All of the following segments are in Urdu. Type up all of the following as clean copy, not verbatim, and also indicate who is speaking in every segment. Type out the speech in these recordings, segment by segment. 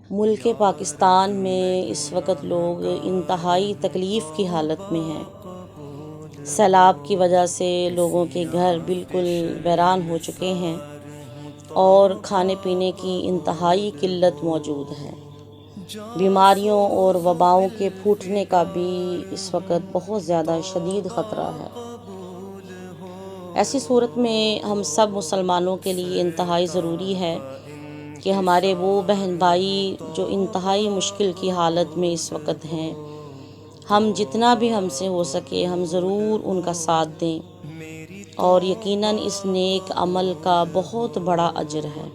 Speaker 1: ملک پاکستان میں اس وقت لوگ انتہائی تکلیف کی حالت میں ہیں۔ سیلاب کی وجہ سے لوگوں کے گھر بالکل ویران ہو چکے ہیں اور کھانے پینے کی انتہائی قلت موجود ہے۔ بیماریوں اور وباؤں کے پھوٹنے کا بھی اس وقت بہت زیادہ شدید خطرہ ہے۔ ایسی صورت میں ہم سب مسلمانوں کے لیے انتہائی ضروری ہے کہ ہمارے وہ بہن بھائی جو انتہائی مشکل کی حالت میں اس وقت ہیں، ہم جتنا بھی ہم سے ہو سکے ہم ضرور ان کا ساتھ دیں، اور یقیناً اس نیک عمل کا بہت بڑا اجر ہے۔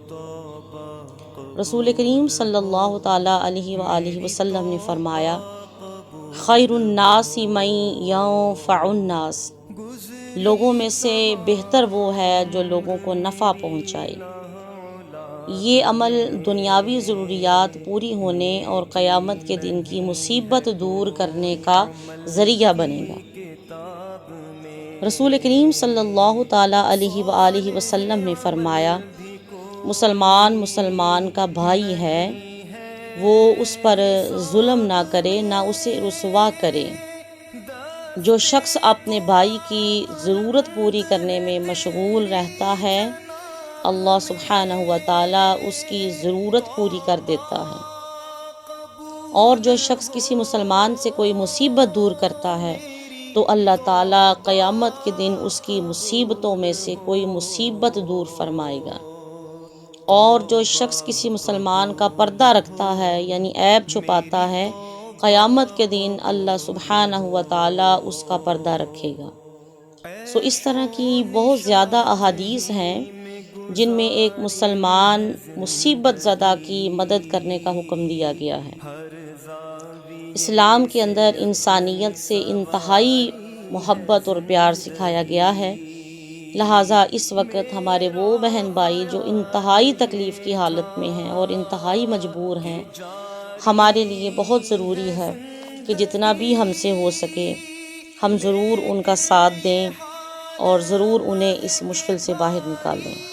Speaker 1: رسول کریم صلی اللہ تعالیٰ علیہ وآلہ وسلم نے فرمایا، خیر الناس من ینفع الناس، لوگوں میں سے بہتر وہ ہے جو لوگوں کو نفع پہنچائے۔ یہ عمل دنیاوی ضروریات پوری ہونے اور قیامت کے دن کی مصیبت دور کرنے کا ذریعہ بنے گا۔ رسول کریم صلی اللہ تعالیٰ علیہ وآلہ وسلم نے فرمایا، مسلمان کا بھائی ہے، وہ اس پر ظلم نہ کرے نہ اسے رسوا کرے۔ جو شخص اپنے بھائی کی ضرورت پوری کرنے میں مشغول رہتا ہے، اللہ سبحانہ و تعالیٰ اس کی ضرورت پوری کر دیتا ہے، اور جو شخص کسی مسلمان سے کوئی مصیبت دور کرتا ہے تو اللہ تعالیٰ قیامت کے دن اس کی مصیبتوں میں سے کوئی مصیبت دور فرمائے گا۔ اور جو شخص کسی مسلمان کا پردہ رکھتا ہے یعنی عیب چھپاتا ہے، قیامت کے دن اللہ سبحانہ و تعالیٰ اس کا پردہ رکھے گا۔ اس طرح کی بہت زیادہ احادیث ہیں جن میں ایک مسلمان مصیبت زدہ کی مدد کرنے کا حکم دیا گیا ہے۔ اسلام کے اندر انسانیت سے انتہائی محبت اور پیار سکھایا گیا ہے، لہٰذا اس وقت ہمارے وہ بہن بھائی جو انتہائی تکلیف کی حالت میں ہیں اور انتہائی مجبور ہیں، ہمارے لیے بہت ضروری ہے کہ جتنا بھی ہم سے ہو سکے ہم ضرور ان کا ساتھ دیں اور ضرور انہیں اس مشکل سے باہر نکالیں۔